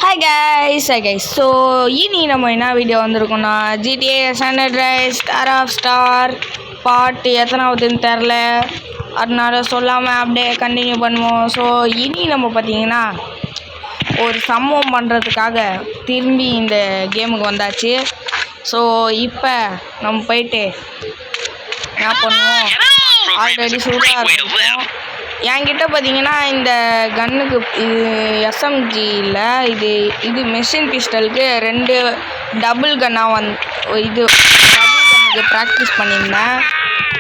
Hi guys. So ini நம்ம என்ன video வந்திருக்கோம்னா GTA San Andreas Star of Star part எத்தனாவதுன்னு தெரில, அதனால சொல்லாமல் அப்படியே கண்டினியூ பண்ணுவோம். ஸோ இனி நம்ம பார்த்தீங்கன்னா ஒரு சம்பவம் பண்ணுறதுக்காக திரும்பி இந்த கேமுக்கு வந்தாச்சு. ஸோ இப்போ நம்ம போயிட்டு என்ன பண்ணுவோம், ஆல்ரெடி சூடாக இருக்கும். என்கிட்ட பார்த்தீங்கன்னா இந்த கன்னுக்கு இது எஸ்எம்ஜியில் இது மெஷின் பிஸ்டலுக்கு 2 டபுள் கன்னாக இது டபுள் கன்னுக்கு ப்ராக்டிஸ் பண்ணியிருந்தேன்.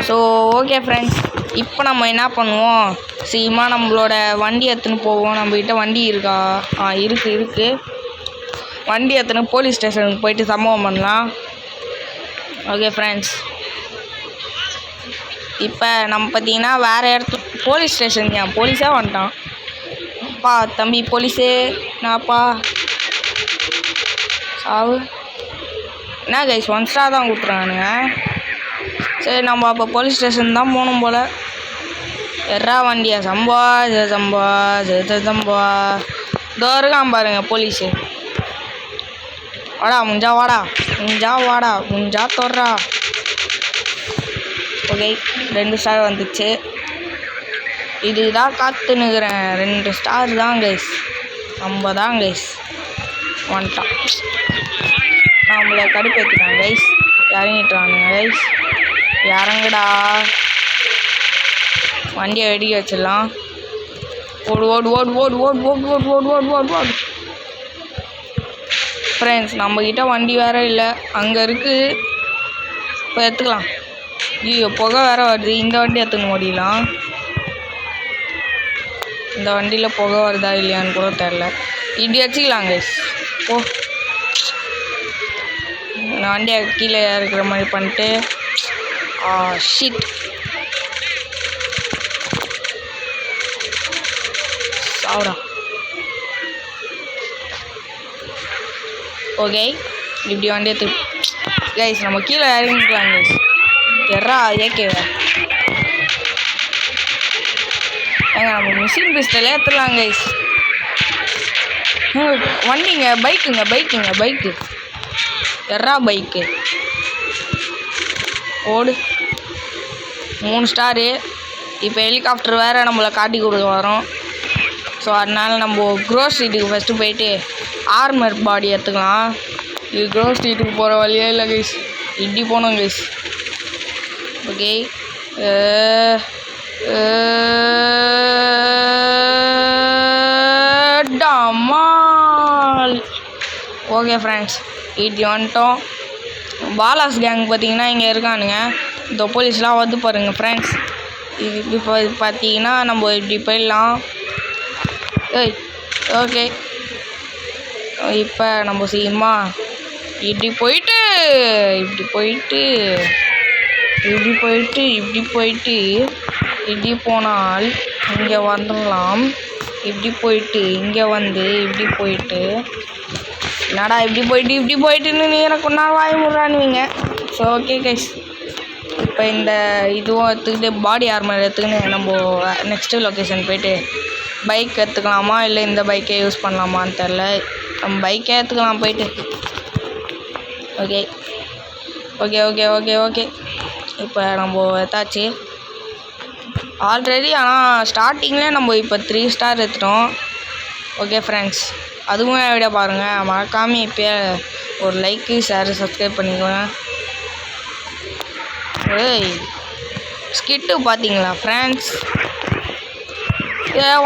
ஸோ ஓகே ஃப்ரெண்ட்ஸ், இப்போ நம்ம என்ன பண்ணுவோம், சீக்கிரமாக நம்மளோட வண்டி எடுத்துன்னு போவோம். நம்மக்கிட்ட வண்டி இருக்கா? இருக்குது. வண்டி எடுத்துன்னு போலீஸ் ஸ்டேஷனுக்கு போயிட்டு சம்பவம் பண்ணலாம். ஓகே ஃப்ரெண்ட்ஸ், இப்போ நம்ம பார்த்தீங்கன்னா வேறு இடத்து போலீஸ் ஸ்டேஷன் போலீஸாக வந்துட்டான். அப்பா தம்பி போலீஸே, நான்ப்பா சாவு என்ன கைஸ் 1 ஸ்டார் தான் கொடுத்துறானுங்க. சரி, நம்ம அப்போ போலீஸ் ஸ்டேஷன் தான் போகணும் போல். எறா வண்டியா சம்பா இதோ இருக்கான் பாருங்க போலீஸு. வாடா முஞ்சா தொடுறா. ஓகே, 2 ஸ்டார் வந்துச்சு. இதுதான் காத்துனுக்குறேன், 2 ஸ்டார் தான் கைஸ். நம்ம தான் கைஸ் வந்துட்டான். நம்மளை கடுப்பேற்றிட்டான் கைஸ். இறங்கிட்டானுங்க கைஸ். இறங்குடா, வண்டியை வெடிக்க வச்சிடலாம். ஓடு ஃப்ரெண்ட்ஸ், நம்மக்கிட்ட வண்டி வேறு இல்லை, அங்கே இருக்குது. இப்போ எடுத்துக்கலாம். ஐயோ, புகை வேறு வருது. இந்த வண்டி எடுத்துன்னு ஓடிடலாம். இந்த வண்டியில் புகை வருதா இல்லையான்னு கூட தெரில. இப்படி வச்சுக்கலாம் கைஸ். நான் வண்டியை கீழே இருக்கிற மாதிரி பண்ணிட்டு ஷிட் சாவுடா. ஓகே, இப்படி வண்டி எடுத்து கைஸ் நம்ம கீழே இறங்கிக்கலாம் கைஸ். எறா ஏகேவா ஏங்க, நம்ம மிஷின் பிஸ்டலே எடுத்துடலாம் கைஸ். வண்டிங்க பைக்கு எறா பைக்கு ஓடு. 3 ஸ்டாரு. இப்போ ஹெலிகாப்டர் வேறு நம்மளை காட்டி கொடுக்க வரோம். ஸோ அதனால் நம்ம க்ரோ ஸ்ட்ரீட்டுக்கு ஃபஸ்ட்டு போயிட்டு ஆர்மர் பாடி எடுத்துக்கலாம். இது க்ரோ ஸ்ட்ரீட்டுக்கு போகிற வழியே இல்லை கைஸ், இப்படி போனோம் கைஸ். ஓகே, டமால். ஓகே ஃப்ரெண்ட்ஸ், இப்படி வந்துட்டோம். பாலாஸ் கேங் பார்த்தீங்கன்னா இங்கே இருக்கானுங்க. இந்த போலீஸ்லாம் வந்து பாருங்க ஃப்ரெண்ட்ஸ். இது இப்போ பார்த்தீங்கன்னா நம்ம இப்படி போயிடலாம். ஓகே, இப்போ நம்ம சீக்கிரமா இப்படி போயிட்டு இப்படி போனால் இங்கே வந்துடலாம். இப்படி போயிட்டு இங்கே வந்து இப்படி போயிட்டு என்னடா இப்படி போயிட்டுன்னு நீ எனக்கு ஒன்றா வாய் முடுறானுவீங்க. ஸோ ஓகே கைஸ், இப்போ இந்த இதுவும் எடுத்துக்கிட்டு பாடி ஆர்மர் எடுத்துக்கின்னு நம்ம நெக்ஸ்ட்டு லொக்கேஷன் போயிட்டு பைக் எடுத்துக்கலாமா இல்லை இந்த பைக்கே யூஸ் பண்ணலாமான்னு தெரில. நம்ம பைக்கே எடுத்துக்கலாம் போயிட்டு. ஓகே இப்போ நம்ம எடுத்தாச்சு ஆல்ரெடி. ஆனால் ஸ்டார்டிங்கில் நம்ம இப்போ 3 ஸ்டார் எடுத்துட்டோம். ஓகே ஃப்ரெண்ட்ஸ், அதுவும் வீடியோ பாருங்கள். மறக்காமல் இப்போ ஒரு லைக்கு ஷேர் சப்ஸ்கிரைப் பண்ணிக்கோங்க. ஸ்கிட்டு பார்த்தீங்களா ஃப்ரெண்ட்ஸ்?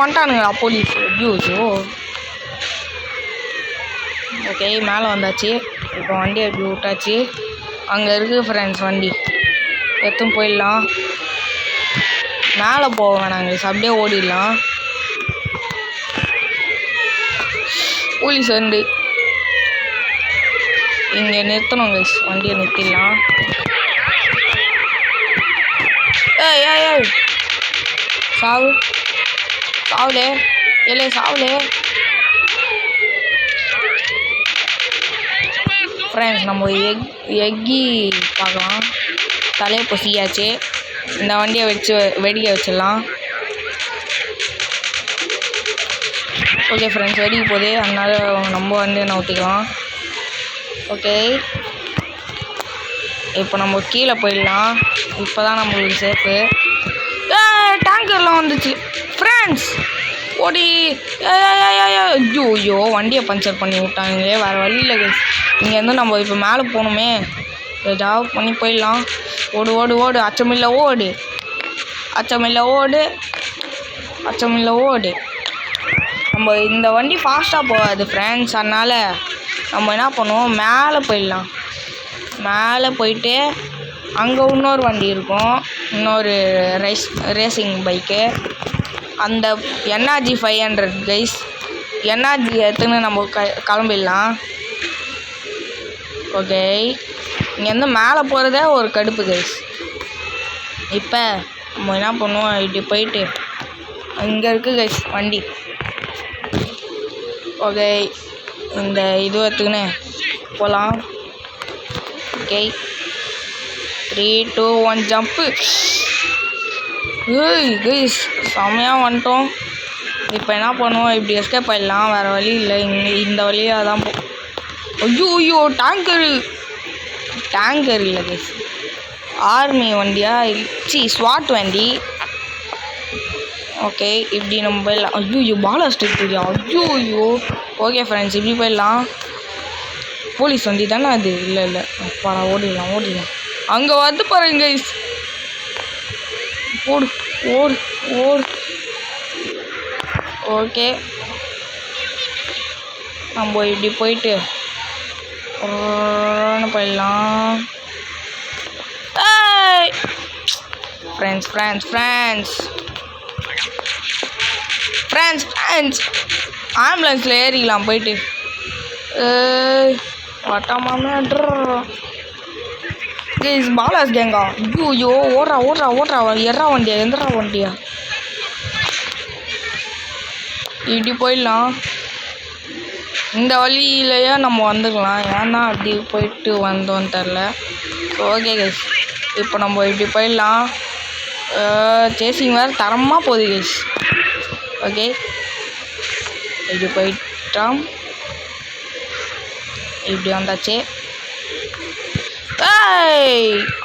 வந்துட்டானுங்களா போலீஸ்? ஐயோ. ஓகே, மேலே வந்தாச்சு. இப்போ வண்டியை எப்படி விட்டாச்சு. அங்கே இருக்குது ஃப்ரெண்ட்ஸ் வண்டி, எடுத்துன்னு போயிடலாம். மேலே போக வேணாங்க, அப்படியே ஓடிடலாம். போலீஸ் வந்து இங்கே நிறுத்தணும் கைஸ், வண்டியை நிறுத்திடலாம். ஏய் சாவுலே ஃப்ரெண்ட்ஸ், நம்ம எக்கி பார்க்கலாம். தலையை பொசியாச்சு. இந்த வண்டியை வெடிக்க வச்சிடலாம். ஓகே ஃப்ரெண்ட்ஸ், வெடிக்க போகுது. அதனால நம்ம வந்து நவுத்திக்கலாம். ஓகே, இப்போ நம்ம கீழே போயிடலாம். இப்போ தான் நம்மளுக்கு சேஃபு. டேங்கர்லாம் வந்துச்சு ஃப்ரெண்ட்ஸ். ஓடி ஐயோ வண்டியை பஞ்சர் பண்ணி விட்டாங்களே. வேறு வழி இல்லை கைஸ். இங்கேருந்து நம்ம இப்போ மேலே போகணுமே. ஏதாவது பண்ணி போயிடலாம். ஓடு ஓடு ஓடு, அச்சமில்லை ஓடு, அச்சமில்லை ஓடு, அச்சமில்லை ஓடு. நம்ம இந்த வண்டி ஃபாஸ்ட்டாக போகாது ஃப்ரெண்ட்ஸ். அதனால் நம்ம என்ன பண்ணுவோம், மேலே போயிடலாம். மேலே போயிட்டு அங்கே இன்னொரு வண்டி இருக்கும், இன்னொரு ரேசிங் பைக்கு. அந்த NRG 500 கைஸ். NRG எடுத்துன்னு நம்ம கிளம்பிடலாம். ஓகே, இங்கேருந்து மேலே போகிறதே ஒரு கடுப்பு கைஸ். இப்போ நம்ம என்ன பண்ணுவோம், இப்படி போயிட்டு இங்கே இருக்குது கைஸ் வண்டி. ஓகே, இந்த இது எடுத்துக்கின்னு போகலாம். Okay, 3 2 1 jump. கைஸ் செம்மையாக வந்துட்டோம். இப்போ என்ன பண்ணுவோம், இப்படி எஸ்கேப் ஆகிடலாம். வேறு வழி இல்லை. இங்கே இந்த வழியாக தான் ஐயோ டேங்கர் இல்லை கைஸ், ஆர்மி வண்டியா, ஸ்வாட் வண்டி. ஓகே, இப்படி நம்ம போயிடலாம். ஐயோ பாலாஸ்டிக் தெரியா. ஐயோ ஓகே ஃப்ரெண்ட்ஸ், இப்படி போயிடலாம். போலீஸ் வண்டி தானே அது? இல்லை அப்பாடா, ஓடிடலாம். அங்கே வந்து பாருங்க கைஸ். ஓடு ஓடு ஓடு. ஓகே, நம்ம இப்படி போயிட்டு போயிடலாம். ஃப்ரெண்ட்ஸ் ஆம்புலன்ஸில் ஏறிக்கலாம் போயிட்டு. வட்டாமாமே கைஸ், பாலாஸ் கேங்கா. ஐயோ ஓடுறா எறா வண்டியா, எந்திரா வண்டியா. இப்படி போயிடலாம். இந்த வழியிலையே நம்ம வந்துக்கலாம். ஏன்னா அப்படி போயிட்டு வந்தோன்னு தெரில. ஓகே கைஸ், இப்போ நம்ம இப்படி போயிடலாம். சேசிங் வேறு தரமாக போகுது கைஸ். ஓகே, இப்படி போயிட்டோம். இப்படி வந்தாச்சு.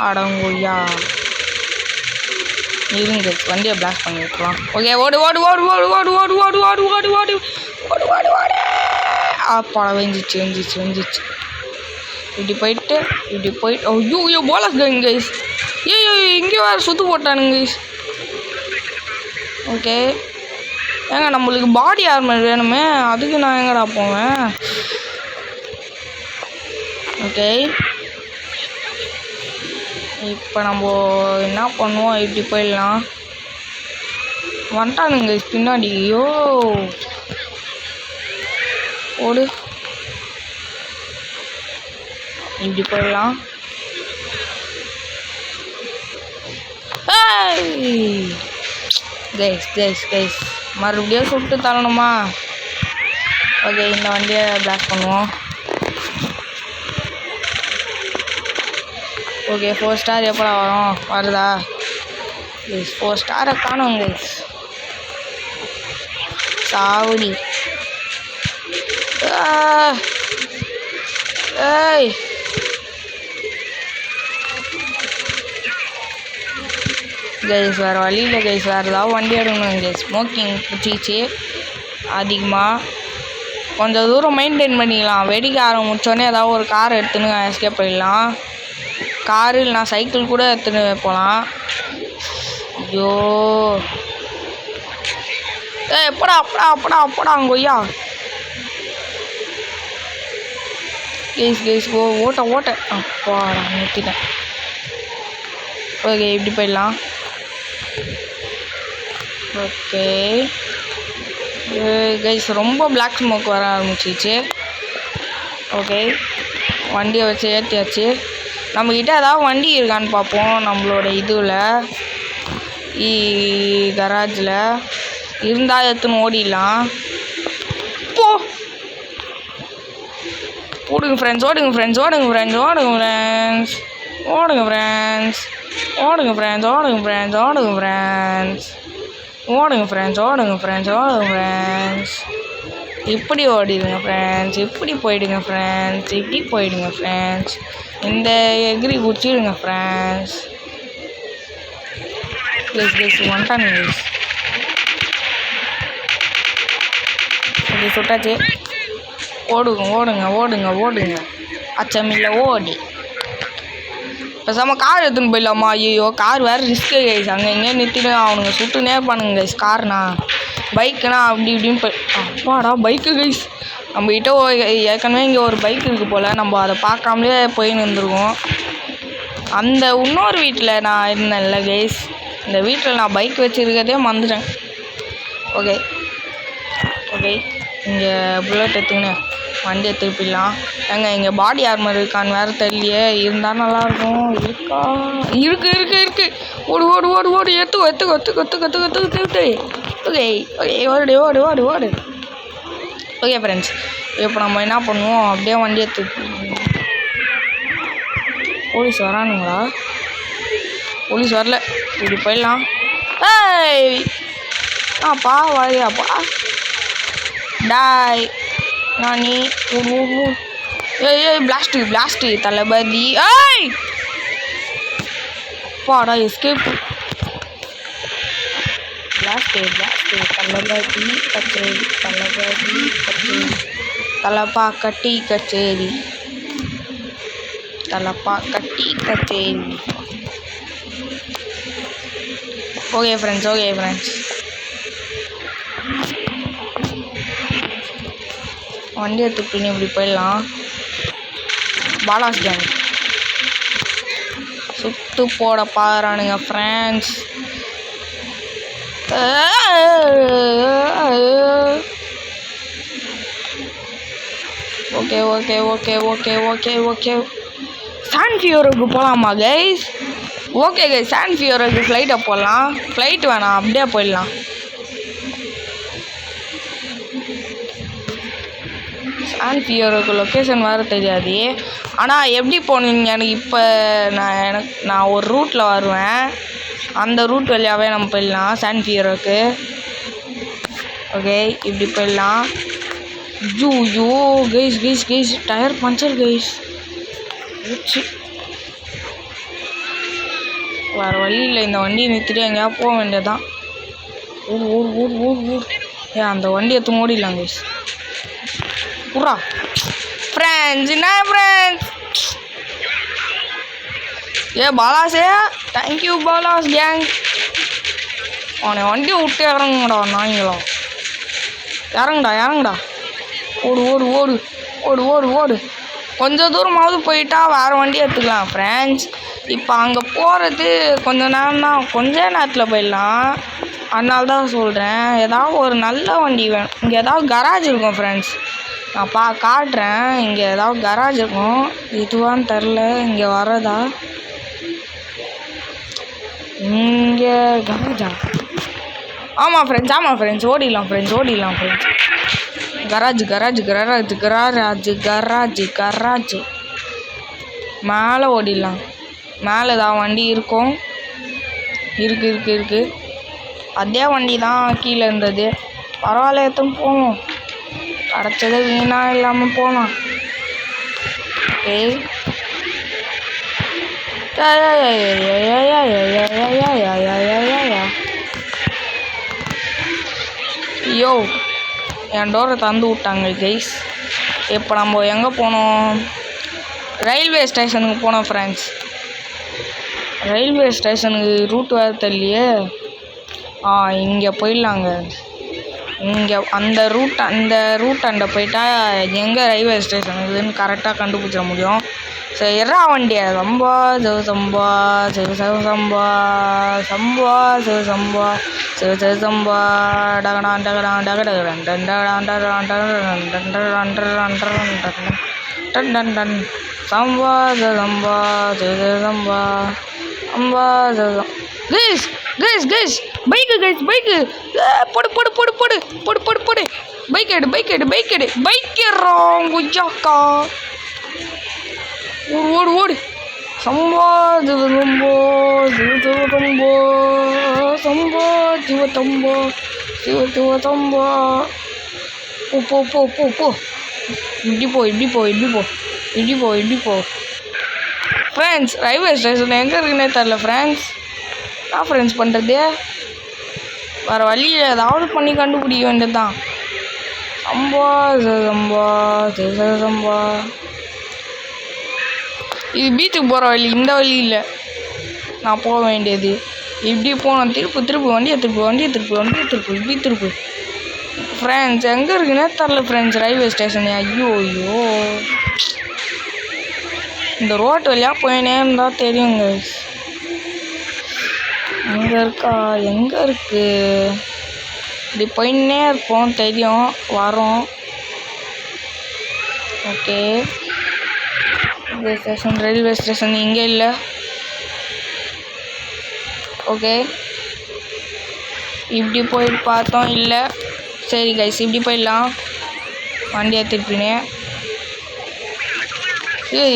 அடங்கோயா இருங்க, வண்டியை பிளாக் பண்ணி விட்டுருவோம். ஓகே, ஓடு ஓடு ஓடு ஓடு ஓடு ஓடு ஓடு ஓடு ஓடு ஓடு ஓடு ஓடு ஓடு. அப்பாடா, வெஞ்சிச்சு. இப்படி போயிட்டு ஐயோ போலஸ் கைஸ். ஐயோ இங்கே வேறு சுற்று போட்டானுங்க கைஸ். ஓகே, ஏங்க நம்மளுக்கு பாடி ஆர்மர் வேணுமே, அதுக்கு நான் எங்கடா போவேன். ஓகே, இப்போ நம்ம என்ன பண்ணுவோம், இப்படி போயிடலாம். வந்துட்டானுங்க பின்னாடி. ஐயோ ஓடு, இப்படி போயிடலாம். கைஸ் மறுபடியும் சுட்டு தரணுமா? ஓகே, இந்த வண்டியை பிளாக் பண்ணுவோம். ஓகே, 4 ஸ்டார் எப்படா வரும்? வருதா? கைஸ் 4 ஸ்டாரை காணும் கைஸ். சாவடி. ஏய் கைஸ், வேறு வழி இல்லை கைஸ். வேறு ஏதாவது வண்டி எடுக்கணும் கைஸ். ஸ்மோக்கிங் பிடிச்சிச்சு அதிகமாக. கொஞ்சம் தூரம் மெயின்டைன் பண்ணிக்கலாம். வெடிக்க ஆரம்பித்தோடனே ஏதாவது ஒரு கார் எடுத்துன்னு எஸ்கேப் போயிடலாம். காரு இல்லைனா சைக்கிள் கூட எடுத்துன்னு போகலாம். ஐயோ எப்படா அங்கோய்யா. கைஸ் ஓட்ட அப்பா நிறுத்திட்டேன். ஓகே, இப்படி போயிடலாம். ஓகே கைஸ், ரொம்ப பிளாக் ஸ்மோக் வர ஆரம்பிச்சிச்சு. ஓகே, வண்டியை வச்சு ஏற்றியாச்சு. நம்மக்கிட்ட ஏதாவது வண்டி இருக்கான்னு பார்ப்போம். நம்மளோட இதில் கராஜில் இருந்தால் எடுத்துன்னு ஓடிடலாம். ஓடுங்க ஃப்ரெண்ட்ஸ். இப்படி ஓடிடுங்க ஃப்ரெண்ட்ஸ், இப்படி போயிடுங்க ஃப்ரெண்ட்ஸ், இப்படி போயிடுங்க ஃப்ரெண்ட்ஸ், இந்த எகிரி குச்சிடுங்க ஃப்ரெண்ட்ஸ். ப்ளீஸ் வந்துட்டாங்க ப்ளீஸ். இப்படி சுட்டாச்சு. ஓடுங்க அச்சமில்ல ஓடி. பேசாமல் கார் எடுத்துன்னு போயிடலாமா? ஐயோ கார் வேறு ரிஸ்க்கு கைஸ். அங்கே எங்கேயும் நிறுத்திட்டு அவனுங்க சுட்டுனே இருப்பானுங்க கைஸ். கார்னா பைக்குனா அப்படி இப்படின்னு போய் அப்பாடா பைக்கு கைஸ். நம்மகிட்ட ஏற்கனவே இங்கே ஒரு பைக் இருக்குது போல், நம்ம அதை பார்க்காமலே போயின்னு இருந்துருக்கோம். அந்த இன்னொரு வீட்டில் நான் இருந்தேன்ல கைஸ், இந்த வீட்டில் நான் பைக் வச்சுருக்கதே மறந்துட்டேன். ஓகே இங்கே புல்லட் எடுத்துக்கின்னு வண்டியை திருப்பிடலாம். ஏங்க இங்கே பாடி ஆர்மர் இருக்கான்னு வேறு தெரியலையே. இருந்தால் நல்லாயிருக்கும். இருக்கா? இருக்கு. ஓடு எத்துக்கு. ஓடு. ஓகே ஃப்ரெண்ட்ஸ், இப்போ நம்ம என்ன பண்ணுவோம், அப்படியே வண்டியை திருப்பி. போலீஸ் வரானுங்களா? போலீஸ் வரல, இப்படி போயிடலாம். ஏய் ஆப்பா வழியாப்பா டாய் நானி. ஏய் பிளாஸ்ட்டு தளபதி. ஏய் பாடா எஸ்கேப். பிளாஸ்ட்டு தளபதி கச்சேரி தலப்பா கட்டி கச்சேரி. ஓகே ஃப்ரெண்ட்ஸ் வண்டியை துப்பின்னு இப்படி போயிடலாம். பாலாஸ் கேங் சுட்டு போட பாருங்க ஃப்ரெண்ட்ஸ். ஓகே சான் ஃபியோருக்கு போகலாமா கைஸ்? ஓகே கைஸ், சான் ஃபியோருக்கு ஃப்ளைட்டை போடலாம். ஃப்ளைட் வேணாம், அப்படியே போயிடலாம். சான் ஃபியோருக்கு லொக்கேஷன் வேறு தெரியாது. ஆனால் எப்படி போனீங்க எனக்கு இப்போ நான் ஒரு ரூட்டில் வருவேன். அந்த ரூட் வழியாகவே நம்ம போயிடலாம் சான் ஃபியோருக்கு. ஓகே இப்படி போயிடலாம். ஜூ கைஸ் டயர் பஞ்சர் கைஸ். வேறு வழி இல்லை, இந்த வண்டியை நிறுத்திட்டு எங்கேயா போக வேண்டியதான். ஊர் ஏன் அந்த வண்டியை எடுத்து ஓடிடலாம் கைஸ். புறா ஃப்ரெண்ட்ஸ் என்ன ஃப்ரெண்ட்ஸ். பாலாஸே தேங்க்யூ பாலாஸ் கேங். அவனை வண்டியை விட்டு இறங்குங்கடா நாய்ங்களா. இறங்குடா. ஓடு. கொஞ்சம் தூரமாவது போயிட்டா வேறு வண்டி எடுத்துக்கலாம் ஃப்ரெண்ட்ஸ். இப்போ அங்கே போகிறது கொஞ்ச நேரத்தில் போயிடலாம். அதனால தான் சொல்கிறேன், ஏதாவது ஒரு நல்ல வண்டி வேணும். இங்கே ஏதாவது கராஜ் இருக்கும் ஃப்ரெண்ட்ஸ், நான் காட்டுறேன். இங்கே ஏதாவது கராஜ் இருக்கும். இதுவான்னு தெரில, இங்கே வர்றதா? இங்கே கராஜா? ஆமாம் ஃப்ரெண்ட்ஸ் ஓடிடலாம் ஃப்ரெண்ட்ஸ். கராஜ் மேலே ஓடிடலாம். மேலே ஏதாவது வண்டி இருக்கும். இருக்கு. அதே வண்டி தான் கீழே இருந்தது. பரவாயில்ல, எத்தனை போவோம். கிடச்சதை வீணாக இல்லாமல் போகலாம். ஓகே ஐயோ என் டோரை தந்து விட்டாங்க கைஸ். இப்போ நம்ம எங்கே போனோம்? ரயில்வே ஸ்டேஷனுக்கு போனோம் ஃப்ரெண்ட்ஸ். ரயில்வே ஸ்டேஷனுக்கு ரூட் வேறு தெரியலையே. இங்கே போயிடலாங்க. இங்கே அந்த ரூட்டாண்ட போயிட்டா எங்கே ரயில்வே ஸ்டேஷன் இருக்குதுன்னு கரெக்டாக கண்டுபிடிச்சிட முடியும். சரி எறா வண்டியா? சம்பா கைஸ் பைக்கு போடு. பைக் எடு குஜாக்கா. ஓடு. சம்பா போ போ போ போ இப்படி போ இப்படி போ இப்படி போ இப்படி போ இப்படி போ. ஃப்ரெண்ட்ஸ் ரயில்வே ஸ்டேஷன் எங்கே இருக்குன்னே தெரில ஃப்ரெண்ட்ஸ். என்ன ஃப்ரெண்ட்ஸ் பண்ணுறது? வேறு வழி ஏதாவது பண்ணி கண்டுபிடிக்க வேண்டியது தான். சம்பா சம்பா சம்பா. இது பீச்சுக்கு போகிற வழி, இந்த வழி இல்லை. நான் போக வேண்டியது இப்படி போனோம். திருப்பு வண்டியை திருப்பு இப்படி திருப்பு. ஃப்ரெண்ட்ஸ் எங்கே இருக்குன்னே தெரில ஃப்ரெண்ட்ஸ் ரயில்வே ஸ்டேஷன். ஐயோ ஐயோ, இந்த ரோட்டு வழியாக போயினே இருந்தால் தெரியுங்க. அங்கே இருக்கா? எங்கே இருக்கு? இப்படி போயின்னே இருப்போம், தெரியும் வரோம். ஓகே, ரயில்வே ஸ்டேஷன் இங்கே இல்லை. ஓகே, இப்படி போயிட்டு பார்த்தோம், இல்லை. சரி கைஸ், இப்படி போயிடலாம். வண்டியை திருப்பினேன்.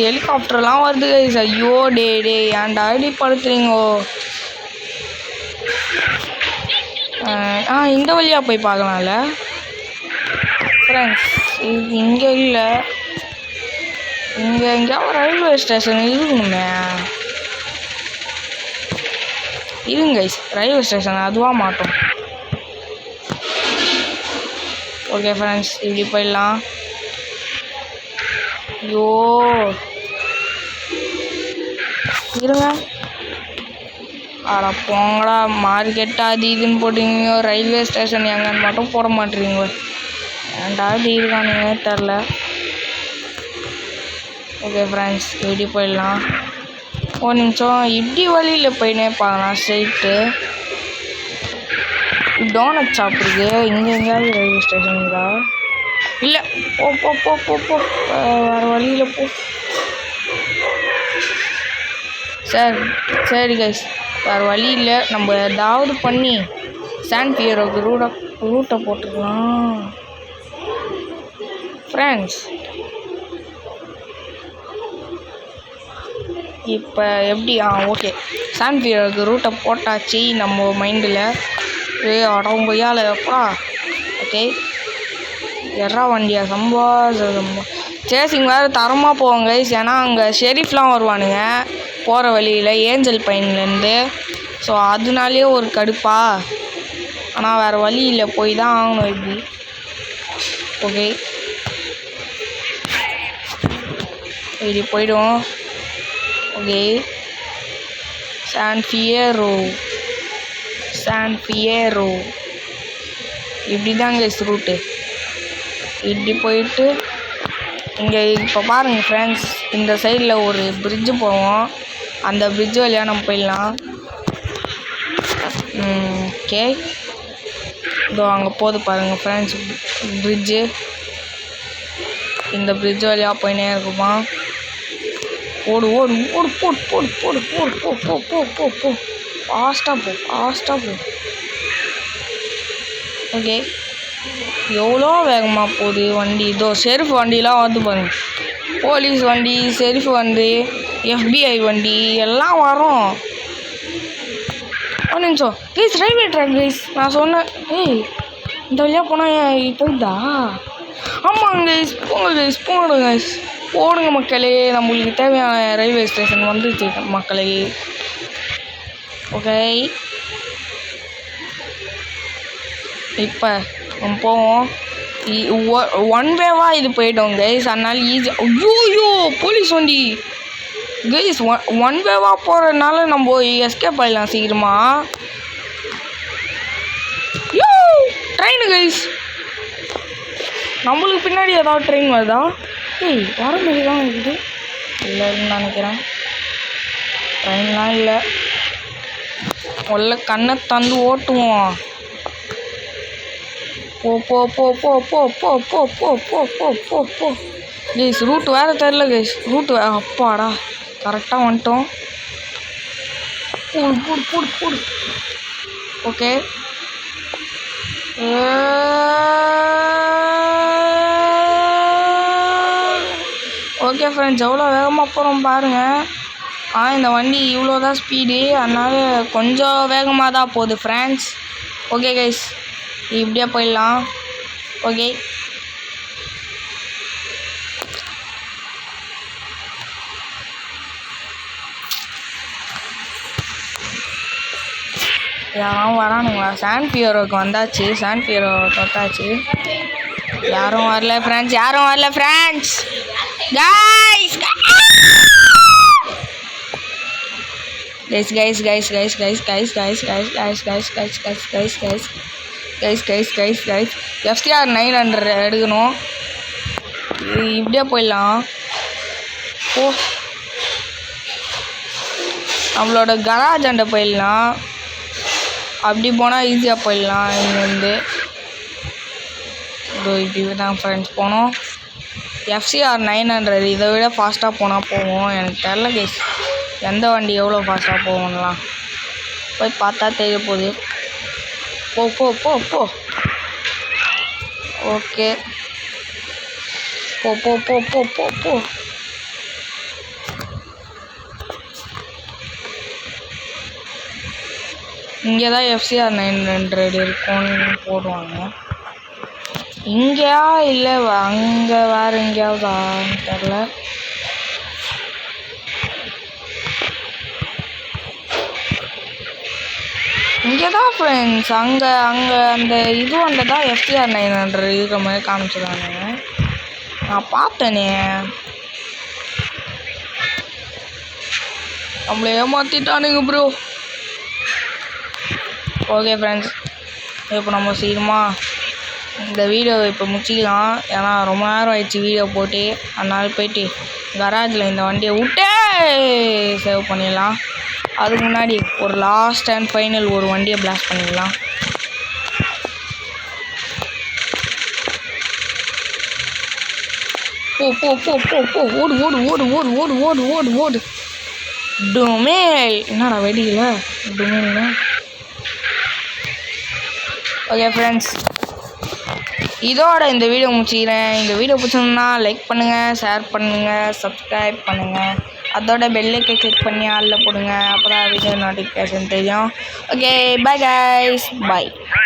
ஹெலிகாப்டர்லாம் வருது கைஸ். ஐயோ டே ஏன்டா இப்படி படுத்துறீங்கோ? இந்த வழியாக போய் பார்க்கலாம்ல ஃப்ரெண்ட்ஸ். இது இங்கே இல்லை, இங்கே எங்கேயாவது ரயில்வே ஸ்டேஷன் இருக்குமே. இருங்க கைஸ், ரயில்வே ஸ்டேஷன் அதுவாக மாட்டோம். ஓகே ஃப்ரெண்ட்ஸ், இப்படி போயிடலாம். ஐயோ இருங்க. அட போங்கடா, மார்க்கெட்டு அது இதுன்னு போட்டிங்க, ரயில்வே ஸ்டேஷன் எங்கன்னு மட்டும் போட மாட்டேறீங்க. ஏன்டா இப்படி இருக்கானுங்க தெரில. ஓகே ஃப்ரெண்ட்ஸ், இப்படி போயிடலாம். ஒரு நிமிஷம், இப்படி வழியில் போயினே பார்க்கலாம் ஸ்ட்ரைட்டு. டோனட் சாப்பிடுது. இங்கே எங்கேயாவது ரயில்வே ஸ்டேஷனுங்களா? இல்லை, போ போ போ போ போ வேறு வழியில் போ. சரி கைஸ், வேறு வழி இல்லை. நம்ம ஏதாவது பண்ணி சான் பியரோக்கு ரூட்டை போட்டுக்கலாம் ஃப்ரெண்ட்ஸ். இப்போ எப்படி? ஓகே, சான் பியரோக்கு ரூட்டை போட்டாச்சு நம்ம மைண்டில். அடம் கொய்யால எப்பா. ஓகே, எறா வண்டியா? சம்பா சேசிங் வேறு தரமாக போவாங்க கைஸ். ஏன்னா அங்கே ஷெரீஃப்லாம் வருவானுங்க போகிற வழியில், ஏஞ்சல் பைன்லேருந்து. ஸோ அதனாலே ஒரு கடுப்பா. ஆனால் வேறு வழி இல்லை, போய் தான் ஆகணும் இப்படி. ஓகே, இப்படி போய்டும். ஓகே, சான் ஃபியரோ இப்படி தாங்க ரூட்டு. இப்படி போயிட்டு இங்கே இப்போ பாருங்கள் ஃப்ரெண்ட்ஸ், இந்த சைடில் ஒரு பிரிட்ஜு போவோம். அந்த பிரிட்ஜு வழியாக நம்ம போயிடலாம். ஓகே, இதோ அங்கே போது பாருங்கள் ஃப்ரெண்ட்ஸ் பிரிட்ஜு. இந்த பிரிட்ஜு வழியாக போயினே இருக்குமா. ஓடு ஓடு ஓடு போடு போடு போடு போடு போ போ போ போ போ ஃபாஸ்ட்டாக போ. ஓகே, எவ்வளோ வேகமாக போகுது வண்டி. இதோ ஷெரீஃப் வண்டிலாம் வந்து பாருங்க, போலீஸ் வண்டி, ஷெரீஃப் வண்டி, FBI வண்டி எல்லாம் வரும். ஒரு நிமிஷம் கைஸ், ரயில்வே ட்ராக் கைஸ். நான் சொன்னேன் இந்த வழியாக போனால் போயிட்டா. ஆமாங்க கைஸ், போங்க கைஸ், போடுங்க மக்களே. நம்மளுக்கு தேவையான ரயில்வே ஸ்டேஷன் வந்துச்சு மக்களே. ஓகே, இப்போ நம்ம போவோம். ஒன் வேவாக இது போயிட்டோம் கைஸ், அதனால ஈஸி. ஐயோ போலீஸ் வண்டி கைஸ். ஒன் வேவாக போகிறதுனால நம்ம எஸ்கேப் ஆகிடலாம் சீக்கிரமா. யோ ட்ரெயின் கைஸ், நம்மளுக்கு பின்னாடி ஏதாவது ட்ரெயின் வருதா? வர மாதிரி தான் இருக்குது. இல்லைன்னு நினைக்கிறேன், ட்ரெயின்லாம் இல்லை. உள்ள கண்ணை தந்து ஓட்டுவோம். போ போ போ போ போ போ போ போ போ போ போ போ கைஸ். ரூட் வேறு தெரில கைஸ், ரூட் அப்பாடா கரெக்டாக வந்துட்டோம். போடு போடு போடு போடு. ஓகே, ஓகே ஃப்ரெண்ட்ஸ், எவ்வளோ வேகமாக போகிறோம் பாருங்கள். இந்த வண்டி இவ்வளோ தான் ஸ்பீடு, அதனால் கொஞ்சம் வேகமாக தான் போகுது ஃப்ரெண்ட்ஸ். ஓகே கைஸ், இப்படியே போயிடலாம். ஓகே, யாரும் வரானுங்களா? சான் பியரோக்கு வந்தாச்சு. சான் பியரோ தொட்டாச்சு. யாரும் வரல ஃப்ரெண்ட்ஸ். யாரும் வரல friends. Guys guys guys guys guys guys guys guys guys guys guys guys guys guys guys guys guys guys FCR 900 எடுக்கணும். இப்படியே போயிடலாம். ஓ நம்மளோட கராஜ் அண்டை போயிடலாம். அப்படி போனால் ஈஸியாக போயிடலாம். இங்கேருந்து இப்படி தான் ஃப்ரெண்ட்ஸ் போனோம். எஃப்சிஆர் 900 இதை விட ஃபாஸ்ட்டாக போனால் போவோம். எனக்கு தெரில கைஸ் எந்த வண்டி எவ்வளோ ஃபாஸ்ட்டாக போகணும்லாம் போய் பார்த்தா தெரிய போகுது. போ போ போ போ ஓகே போ போ போ போ போ போ இங்கே தான் எஃப்சிஆர் 900 இருக்கும்னு போடுவாங்க. இங்கேயா இல்லை அங்கே வேறு எங்கேயாவதா தெரில. இங்கே தான் ஃப்ரெண்ட்ஸ். அங்கே அந்த இது வந்து தான் எஃப்சிஆர் 900 இருக்கிற மாதிரி காமிச்சிருக்காங்க. நான் பார்த்தேனே. நம்மளை ஏமாற்றிட்டானுங்க ப்ரோ. ஓகே ஃப்ரெண்ட்ஸ் இப்போ நம்ம சீக்கிரமாக இந்த வீடியோவை இப்போ முடிச்சிக்கலாம். ஏன்னா ரொம்ப நேரம் ஆயிடுச்சு வீடியோ போட்டு. அதனால போயிட்டு கராஜில் இந்த வண்டியை விட்டே சேவ் பண்ணிடலாம். அதுக்கு முன்னாடி ஒரு லாஸ்ட் அண்ட் ஃபைனல் ஒரு வண்டியை பிளாஸ்ட் பண்ணிடலாம். போ போ போ போ போ ஓடு ஓடு ஓடு ஓடு ஓடு ஓடு ஓடு ஓடு டுமேல். என்னடா வெடிக்கல டுமேல்னா. ஓகே ஃப்ரெண்ட்ஸ் இதோட இந்த வீடியோ முடிச்சிக்கிறேன். இந்த வீடியோ பிடிச்சிருந்தா லைக் பண்ணுங்கள், ஷேர் பண்ணுங்கள், சப்ஸ்கிரைப் பண்ணுங்கள். அதோட பெல்லைக்கை கிளிக் பண்ணி ஆளில் போடுங்க. அப்புறம் வீடியோ நோட்டிஃபிகேஷன் தெரியும். Okay bye guys bye.